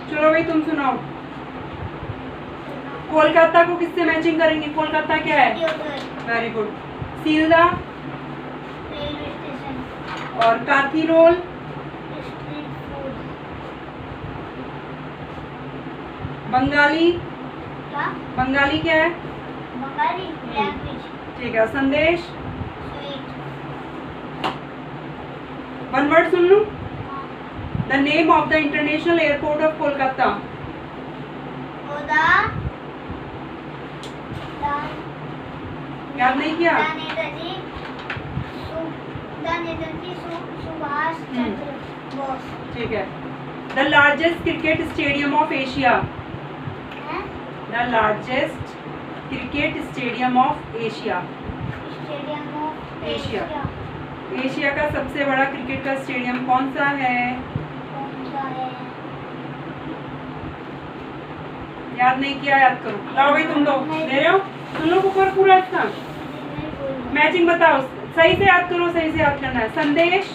चलो भाई तुम सुनाओ। कोलकाता को किससे मैचिंग करेंगे? कोलकाता क्या है? Very good. Sealdah railway station. और kathi role? Street food. Bengali? क्या? बंगाली क्या है? बंगाली लैंग्वेज। ठीक है। संदेश? स्वीट। वन वर्ड सुन लूं। The name of the international airport of Kolkata. याद नहीं किया? नेताजी सुभाष चंद्र बोस। ठीक है। The largest cricket stadium of Asia. The largest cricket stadium of Asia. Stadium of Asia. Asia का सबसे बड़ा क्रिकेट का स्टेडियम कौन सा है? कौन सा है? याद नहीं किया? याद करो। लाओ भाई तुम दो दे रहे हो, सुन लो कुकर पूरा इसका मैचिंग बताओ। सही से याद करो, सही से याद करना है। संदेश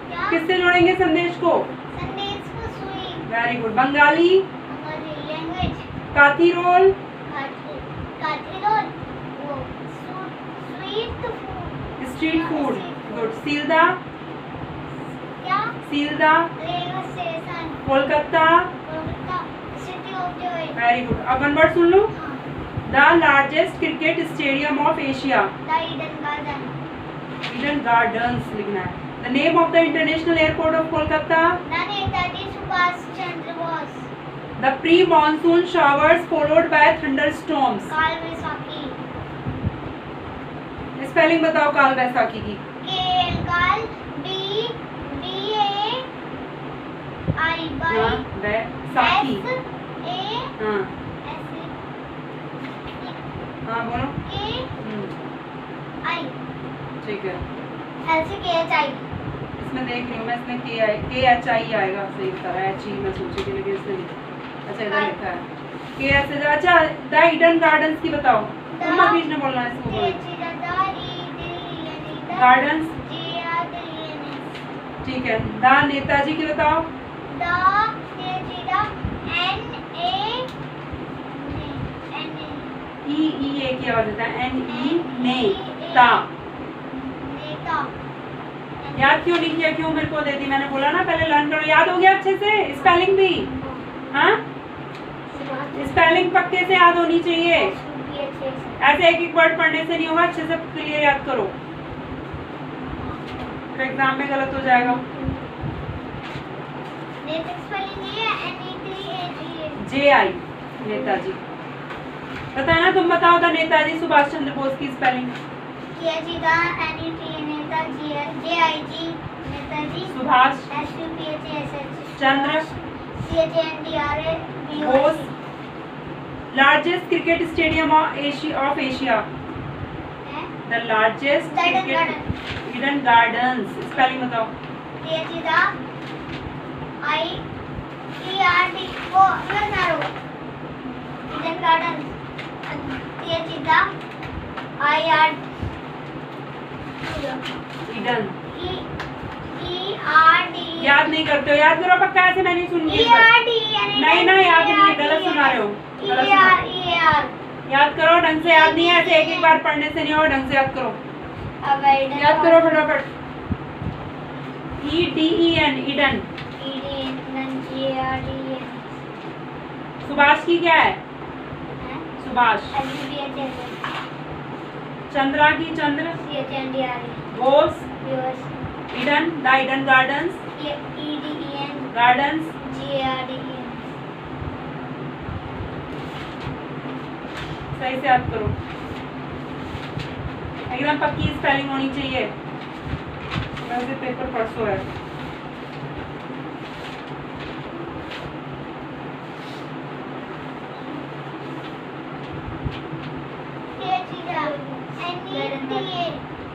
क्या? किससे जोड़ेंगे संदेश को? संदेश को स्वीट। Very good. बंगाली? हमारी लैंग्वेज। काथी रोल? काथी रोल वो sweet food. Street food. Good. Sealdah? क्या? Sealdah? Railway station. Kolkata? Kolkata city of joy. Very good. अब वन वर्ड सुन लो। हाँ। The largest cricket stadium of Asia. The Eden Garden. Eden Gardens लिखना है। The name of the international airport of Kolkata. The Netaji Subhash Chandra Bose. The pre-monsoon showers followed by thunderstorms. काल Vaisakhi. Spelling बताओ काल वैसाखी की। केल काल BA I by हाँ, वैसाखी। A हाँ S हाँ बोलो। A I ठीक है। L से KHI। इसमें देख रही हूँ मैं, इसमें KHI आएगा सही उत्तर। HE मैं सोची थी लेकिन इसमें नहीं। अच्छा इधर लिखा है KH। अच्छा द ईडन गार्डन्स की बताओ। तुम मत बीच में बोलना है इसको। गार्डन्स। ठीक है। द नेताजी की बताओ। E की आवाज देता है। NE नेता। याद क्यों नहीं किया? क्यों मेरे को दे दी? मैंने बोला ना पहले लर्न करो। याद हो गया अच्छे से? स्पेलिंग भी? हाँ स्पेलिंग पक्के से याद होनी चाहिए। ऐसे एक एक वर्ड पढ़ने से नहीं होगा, अच्छे से क्लियर याद करो, फिर एग्जाम में गलत हो जाएगा। JI नेताजी। पता है ना? तुम बताओ था नेताजी सुभाष चंद्र बोस की spelling. Subhash Chandra Bose. Largest cricket stadium of Asia. The largest cricket Eden gardens. Spelling बताओ। ईडन। याद नहीं करते हो? याद करो पक्का, ऐसे मैं नहीं सुनूंगी। नहीं ना, याद नहीं है, गलत सुना रहे हो। गलत सुना। याद करो ढंग से। याद नहीं है ऐसे एक एक बार पढ़ने से नहीं होगा, ढंग से याद करो। याद करो फटाफट। EDEN Eden. सुभाष की क्या है? सुभाष। चंद्रा की Chandra. Bose. Eden. The Eden Gardens. Gardens. सही से याद करो, एकदम पक्की स्पेलिंग होनी चाहिए। वैसे पेपर परसों है।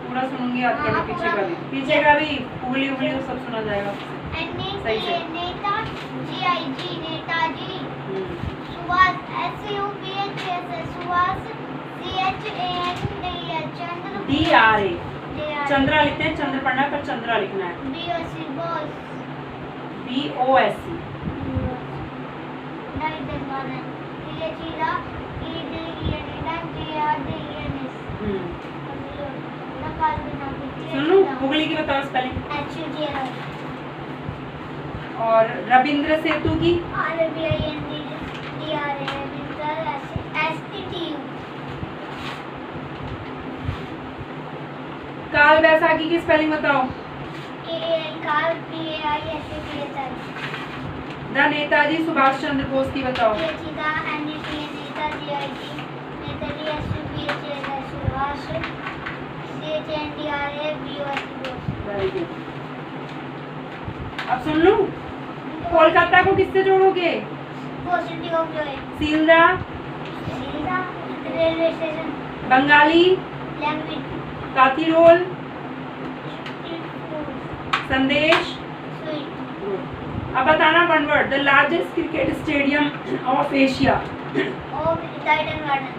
पूरा सुनूंगी, याद करना। पीछे का भी, पीछे का भी उंगली उंगली तो सब सुना जाएगा सही से। नेताजी। सुभाष सुभाष DRA। चंद्रा लिखते हैं, चंद्र पढ़ना है पर चंद्रा लिखना है। BOSC। garden. Chida, E-D-E-N-E-N-J-R-D-E-N-S. सुन लो हुगली की बताओ स्पेलिंग। H-U-G-L-I. और रविंद्र सेतु की R-A-B-I-N-D-R-A-S-E-T-U. काल बैसाखी की स्पेलिंग बताओ। K-A-L, Carl, P-A-I-S-A-T-H-I. The Netaji Subhash Chandra Bose की बताओ। Chida, N-E-T-A, Netaji, Netaji, S-U-B-H-A-S, Subhash, C-H-N-D-R-A-B-O-S, Bose. Very good. अब सुन लो कोलकाता को किससे जोड़ोगे? Positive of joy. सीलदा, Silda, railway station. Bengali, Language. काथीरोल, Street food. संदेश। Sweet. अब बताना one word. The largest cricket stadium of Asia. Of Titan Garden.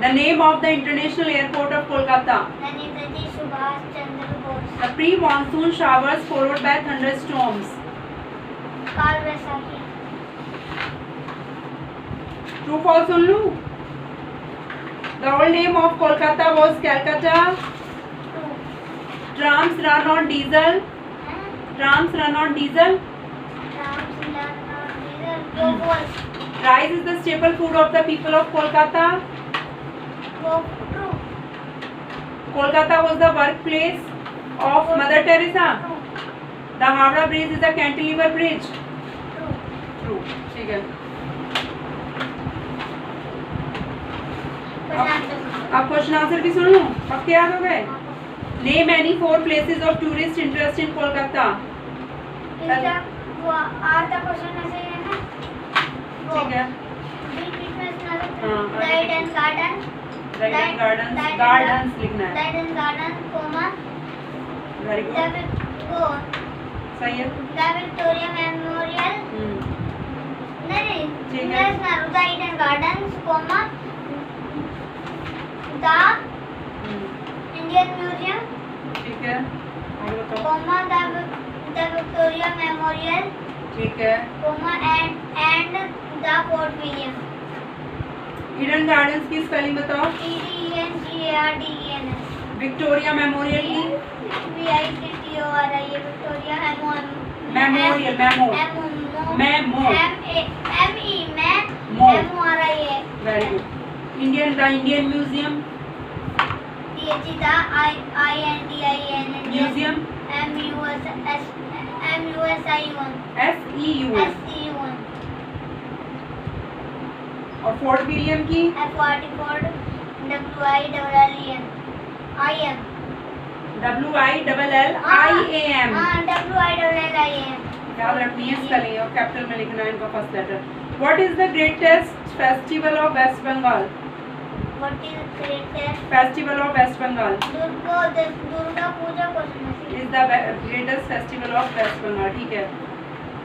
The name of the international airport of Kolkata. Netaji Subhash Chandra Bose. The pre monsoon showers followed by thunderstorms. Carl Vaisakhi. True false सुन लूं। The old name of Kolkata was Calcutta. True. Trams run on diesel. Trams run on diesel. Go Wolf. Rice is the staple food of the people of Kolkata. Go True. Kolkata was the birthplace of Mother Teresa. True. The Howrah Bridge is a cantilever bridge. True. True. ठीक है। अब question answer भी सुन लो। पक्के याद हो गए? Name any 4 places of tourist interest in Kolkata. इसका वो आधा क्वेश्चन ऐसे ही है ना? ठीक है। बीच में सुना सकते हाँ, हैं। Garden Garden. Garden gardens लिखना है। Garden Garden, comma. Very The good. Go. सही है। The Victoria Memorial. नहीं ठीक है। नहीं सुना The Eden Gardens, comma. The Indian Museum, ठीक है। आगे बताओ। comma. The Victoria Memorial, ठीक है। comma. And the Fort William. Eden Gardens की स्पेलिंग बताओ। E-D-E-N-G-A-R-D-E-N-S. विक्टोरिया मेमोरियल की। V-I-C-T-O-R-I-A. Victoria memorial memo memo M-E Mo. M-O-R-I-A. Very good. Indian the Indian museum. T-H-E-I-N-D-I-N. Museum M-U-S-I-U-N. SEUM। S-E-U-N. और fort William की। F-44 W-I-L-L-E-M. I-M. WILLIAM। W-I-L-L-I-M. याद रखनी है spelling और capital में लिखना है इनका first letter. What is the greatest festival of West Bengal? What is greatest? Festival of West Bengal Durga Puja question. Is the greatest festival of West Bengal. ठीक है।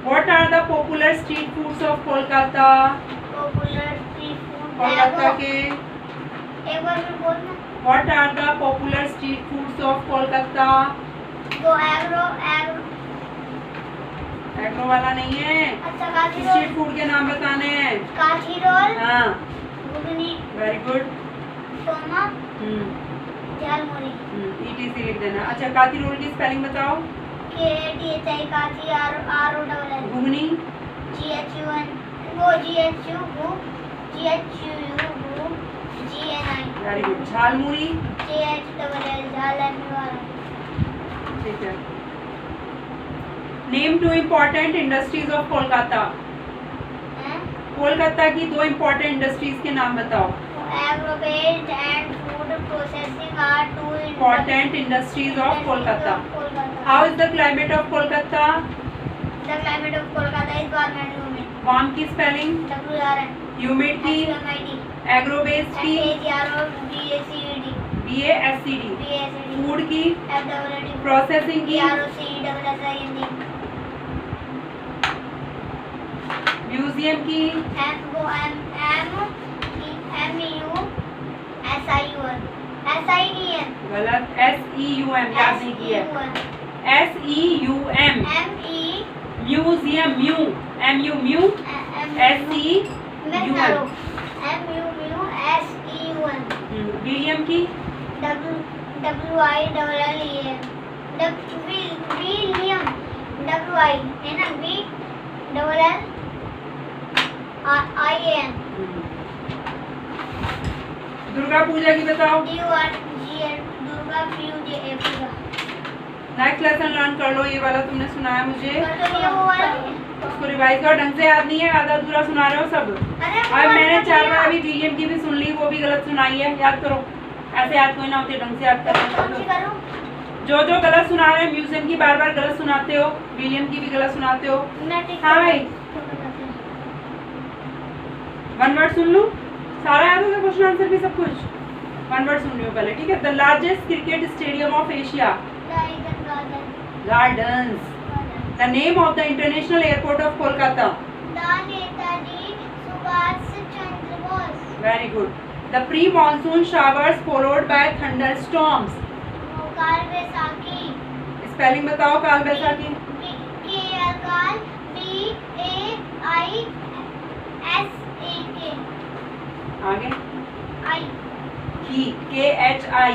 What are the popular street foods of Kolkata? Popular street food. Kolkata के। एक बार फिर बोलना। What are the popular street foods of Kolkata? तो एग्रो agro वाला नहीं है। अच्छा काठी स्ट्रीट रोल, फूड के नाम बताने हैं। काठी रोल, हाँ ghugni, very good. Comma, jhalmuri. ETC लिख देना। अच्छा काथी रोल की स्पेलिंग बताओ। K-A-T-H-I काठी R-O-L-L. घुगनी। G-H-U-N वो G-H-U G-H-U-U G-N-I. Very good. Jhalmuri. J-H-L-L झाल वाला। ठीक है। Name 2 important industries of Kolkata. Kolkata की 2 इम्पोर्टेंट इंडस्ट्रीज के नाम बताओ। Agro based and food processing are 2 important industries of Kolkata. How is the climate of Kolkata? The climate of Kolkata is warm and humid. Warm की spelling. W-R-M. Humid की। H-U-M-I-D. Agro based की। H-A-G-R-O-B-A-C-E-D. BASCD। B-A-C-D. Food की। F-W-D. Processing की। B-R-O-C-E-S-S-I-N-D. Museum की। M-U-S-I-U-N. S-I-E-N. गलत। SEUM याद नहीं किया। SEUM M-E. Museum mu MU mu SE UN. MUSEUN. William की WILLIAM. विलियम WI है ना, VILLIAN. दुर्गा पूजा की बताओ। DURGA. Durga Puja. Next lesson learn कर लो, ये वाला तुमने सुनाया मुझे, ये वो वाला है। उसको रिवाइज करो, ढंग से याद नहीं है, आधा अधूरा सुना रहे हो सब। अरे वो अब मैंने वाला 4 तो बार अभी विलियम की भी सुन ली, वो भी गलत सुनाई है, याद करो। ऐसे याद कोई ना होती, ढंग से याद कौन सी करो। करूं? जो जो गलत सुना रहे हैं, म्यूजियम की बार बार गलत सुनाते हो, विलियम की भी गलत सुनाते हो। मैं ठीक हाँ भाई, वन वर्ड सुन लूं, सारा याद होगा, क्वेश्चन आंसर भी सब कुछ। वन वर्ड सुन लियो पहले, ठीक है। The largest cricket stadium of Asia. Gardens. The name of the international airport of Kolkata. Netaji Subhash Chandra Bose. Very good. The pre monsoon showers followed by thunder storms. काल बैसाखी. स्पेलिंग बताओ काल बैसाखी। KALBAISAK. आगे I. KHI।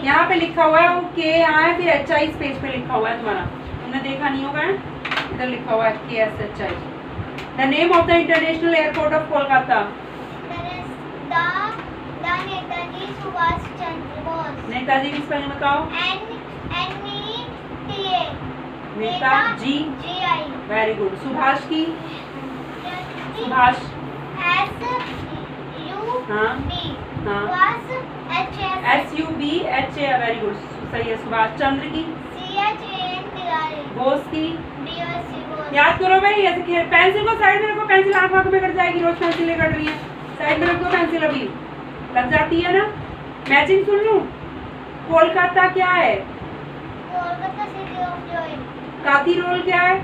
यहाँ पे लिखा हुआ है, वो के यहाँ है, फिर HI इस पेज पे लिखा हुआ है तुम्हारा, तुमने देखा नहीं होगा, इधर लिखा हुआ है KSHI। The name of the international airport of Kolkata. Netaji Subhash Chandra Bose. Netaji की स्पेलिंग बताओ। NETA. Netaji. GI. Very good. Subhash की। सुभाष। SUB. हाँ हाँ। सुभाष SUBHA। वेरी गुड, सही है। सुभाष चंद्र की। CHAN तिवारी. बोस की। DOC बोस. याद करो भाई, ऐसे खेल। पेंसिल को साइड में रखो, पेंसिल आंख में कट जाएगी, रोज पेंसिलें कट रही है, साइड में रख दो पेंसिल, अभी लग जाती है ना। मैचिंग सुन लूं। कोलकाता क्या है? Kolkata city of joy. Kathi roll क्या है?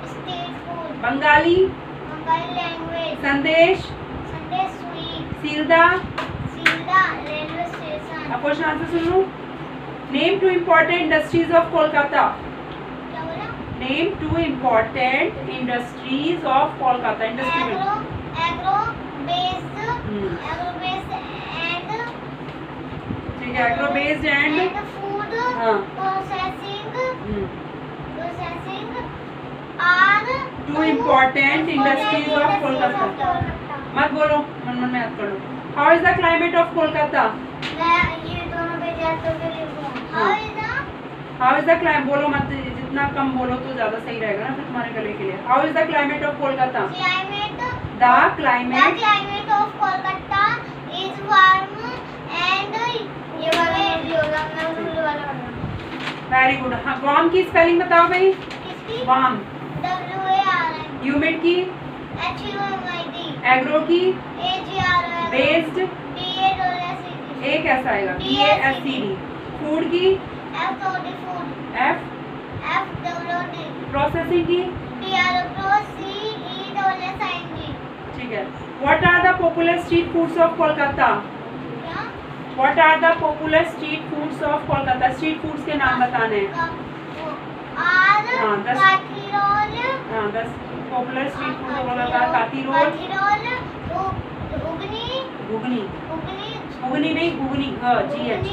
State food. Bengali. Bengali language. Sandesh. Sandesh sweet. Sealdah. Sealdah railway station. अब क्वेश्चन आंसर सुन लूं। Name 2 important industries of Kolkata. क्या बोला? Name 2 important industries of Kolkata. Industry में एग्रो बेस्ड एंड ठीक है, एग्रो बेस्ड एंड फूड हाँ processing are 2 important industries of Kolkata. मत बोलो, मन मन में याद करो। How is the climate of Kolkata. मैं ये दोनों पे याद करके लिखूंगा. हाउ इज द क्लाइमेट, बोलो मत, जितना कम बोलो तो ज्यादा सही रहेगा ना फिर तुम्हारे गले के लिए। How is the climate of Kolkata. The climate of Kolkata is warm and ये वाला इजी होगा, मैं उर्दू वाला पढ़ रहा हूं. Very good. हाँ, वार्म की स्पेलिंग बताओ भाई। किसकी? वार्म। WARM. ह्यूमिड की। HUMID. एग्रो की। AGR. बेस्ड। BASED. ए कैसा आएगा? BASCD। फूड की। FOD food. F। FWD. Processing की। PROCEDSING. ठीक है। What are the popular street foods of Kolkata. क्या? What are the popular street foods of Kolkata. Street foods के नाम बताने हैं। हाँ, 10 काठी रोल. हाँ, 10 popular street food of Kolkata. काती रोल। काठी रोल. घुगनी. घुगनी। घुगनी. घुगनी नहीं, घुगनी। GH।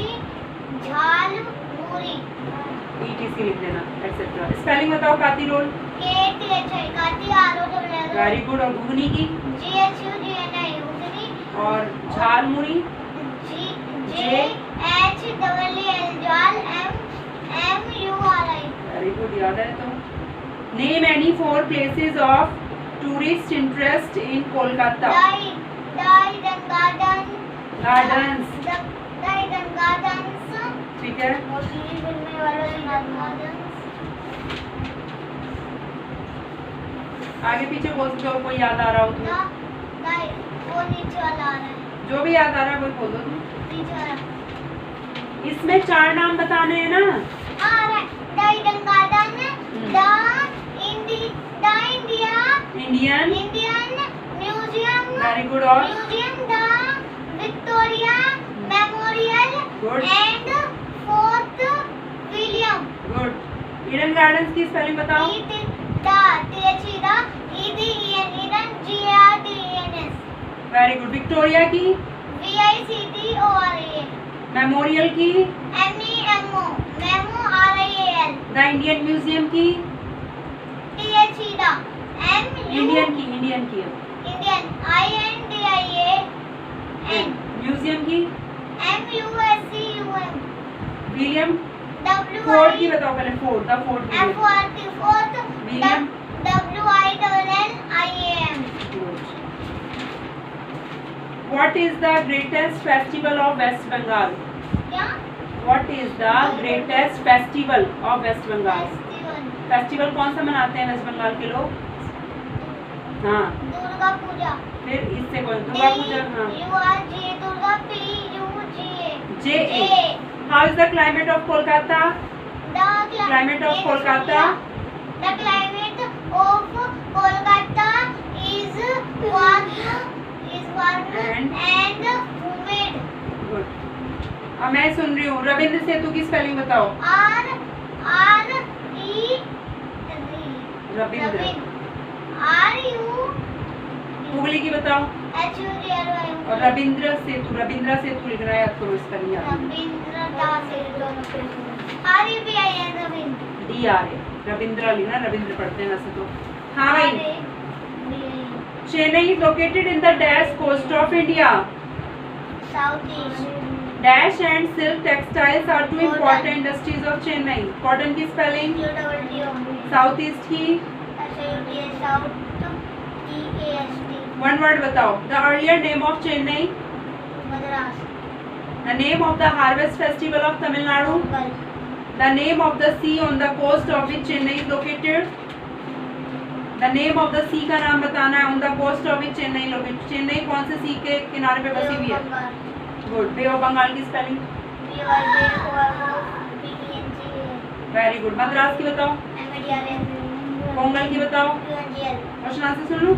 झाल पूरी. ETC लिख देना, एक्सेट्रा। स्पेलिंग बताओ काती रोल। KTHI. काठी ROL. Very good. और घुगनी की। GHUGNI. घुगनी. और झाल मुड़ी। JHLL. झाल MURI. वेरी गुड, याद है तो। Name any 4 places of tourist interest in Kolkata. Daidan Gardens. Gardens. Daidan Gardens. ठीक है। मोस्टली फिल्में वाला गार्डन्स. आगे पीछे बोल जो कोई याद आ रहा हो तो। वो नीचे वाला आ रहा है. जो भी याद आ रहा है वही बोल दो तुम। नीचे वाला. इसमें 4 नाम बताने हैं ना। आ रहा है. Daidan Garden. Indian Museum. Very good. और museum the Victoria Memorial good and Fort William. Good. Eden Gardens की स्पेलिंग बताओ। Eden GARDEN. Very good. Victoria की? VICTORIA। मेमोरियल की? MEMO, memo RIAL। The Indian Museum की? THEDA, Indian की? Indian की Indian INDIAN। Museum की? MUSEUM। William? WI fort की बताओ पहले। Fort, the fort FORT, fort. William? WILLIAM। What is the greatest festival of West Bengal? क्या? What is the greatest festival of West Bengal? Festival. Festival कौन सा मनाते हैं waste Bengal के लोग? हाँ, दुर्गा पूजा। फिर इससे कौन? दुर्गा पूजा। हाँ, URGA, Durga PUGA। JA। How is the climate of Kolkata? The Climate of Kolkata? The climate of Kolkata is warm And? and humid। Good. अब मैं सुन रही हूँ। रविंद्र सेतु की स्पेलिंग बताओ। रविंद्र। हुगली की बताओ। और रविंद्र सेतु, रविंद्र सेतु लिखना याद करो, स्पेलिंग याद। DRA, रविंद्र लिखना, रविंद्र पढ़ते हैं वैसे तो। हाँ भाई। Chennai is located in the dash coast of India. South east. Dash and silk textiles are two important industries of Chennai. Cotton की spelling? South East की? One word बताओ। The earlier name of Chennai? Madras. The name of the harvest festival of Tamil Nadu? The name of the sea on the coast of which Chennai is located? The name of the sea का नाम बताना है on the coast of which Chennai is located. Chennai कौन से sea के किनारे पे बसी हुई है? गुड। बे ऑफ बंगाल की स्पेलिंग? Very good. मद्रास की बताओ। पोंगल की बताओ। क्वेश्चन आंसर सुन लो।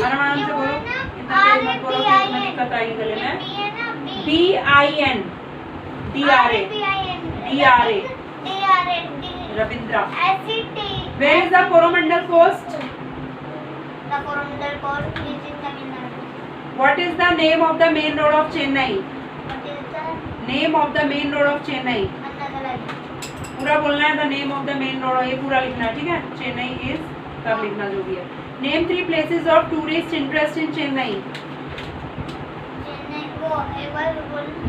आराम से बोलो, इतना तेज मत बोलो कि इसमें दिक्कत आएगी गले में। BIN, DRA, Ravindra. Where is the Coromandel coast? What is the name of the main road of Chennai? Name of the main road of Chennai. पूरा बोलना है। The name of the main road, ये पूरा लिखना है, ठीक है? Chennai is तब लिखना जो भी है। Name 3 places of tourist interest in Chennai.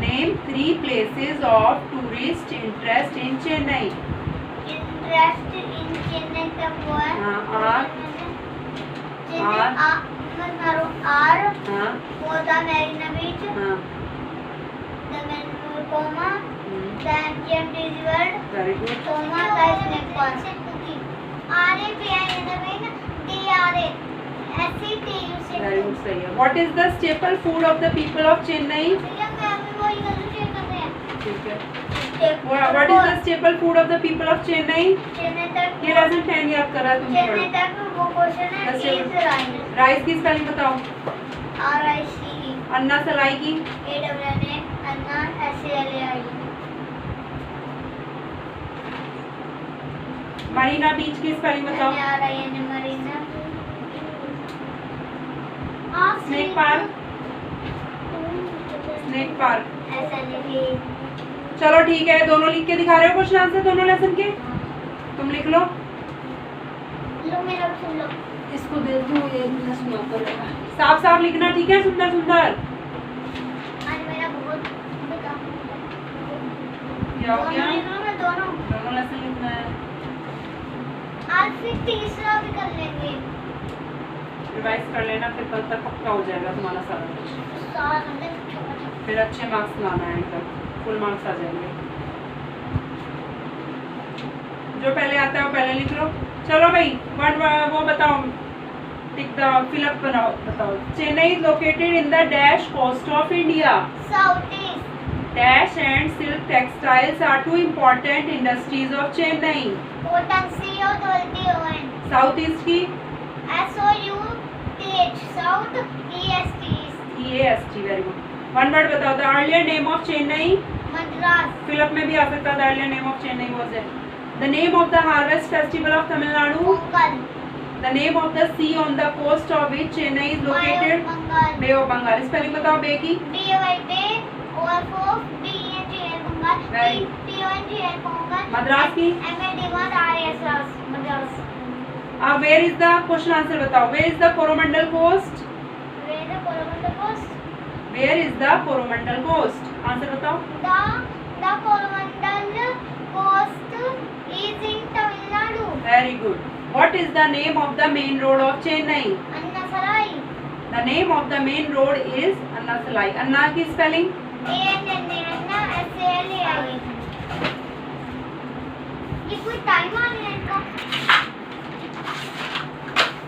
Name 3 places of tourist interest in Chennai. Interest in Chennai तक वो है। हाँ, आर हाँ, वो द मैरीना बीच, हाँ। द मैनूर comma, the MGM Disney World, very good. Comma the snake park. DRA SCTU। Very good, सही है। What is the staple food of the people of Chennai? ठीक है। What is the staple food of the people of Chennai? Chennai तक ये lesson 10 याद कर रहा है तुमने? चेन्नई तक वो क्वेश्चन है इज राइट। राइस की स्पेलिंग बताओ। RICE। अन्ना सलाई की? ANNA, अन्ना SALAI। मरीना बीच की स्पेलिंग बताओ। MARINA, Marina. Snake park? Snake park. SNAP। चलो ठीक है। दोनों लिख के दिखा रहे हो क्वेश्चन आंसर दोनों लेसन के? तुम लिख लो। लो मेरा सुन लो। इसको दे दो, ये ना सुना पड़ेगा। साफ साफ लिखना, ठीक है? सुंदर सुंदर। आज मेरा बहुत बेकार क्या हो गया? दोनों दोनों लेसन लिखना है। आज फिर तीसरा भी कर लेंगे। रिवाइज कर लेना, फिर कल तक पक्का हो जाएगा तुम्हारा सारा कुछ। सारा मतलब छोटा। फिर अच्छे मार्क्स लाना है, तक फुल मार्क्स आ जाएंगे। जो पहले आता है वो पहले लिख लो। चलो भाई, वन वो बताओ, टिक द फिलअप बनाओ, बताओ। Chennai is located in the dash coast of India. South east. Dash and silk textiles are two important industries of Chennai. Cotton COTTON। South East की? SOUTH, south EAST। EAST, very good. One word बताओ। The earlier name of Chennai? Madras. Fill up में भी आ सकता है। The earlier name of Chennai was it? The name of the harvest festival of Tamil Nadu? Pongal. The name of the sea on the coast of which Chennai is located? Bengal Bay of Bengal. Spelling बताओ bay की. BAY OFO BENGL Bengal Right. TONGL Bengal Madras की. MADRAS Madras Where is the question answer बताओ. Where is the Coromandel coast? Where the Coromandel coast? Where is the Coromandel coast? Answer बताओ. The Coromandel coast is in Tamil Nadu. Very good. What is the name of the main road of Chennai? Annasarai The name of the main road is Annasalai. अन्ना की spelling? ANNA SALAI ये कोई time आ गया इनका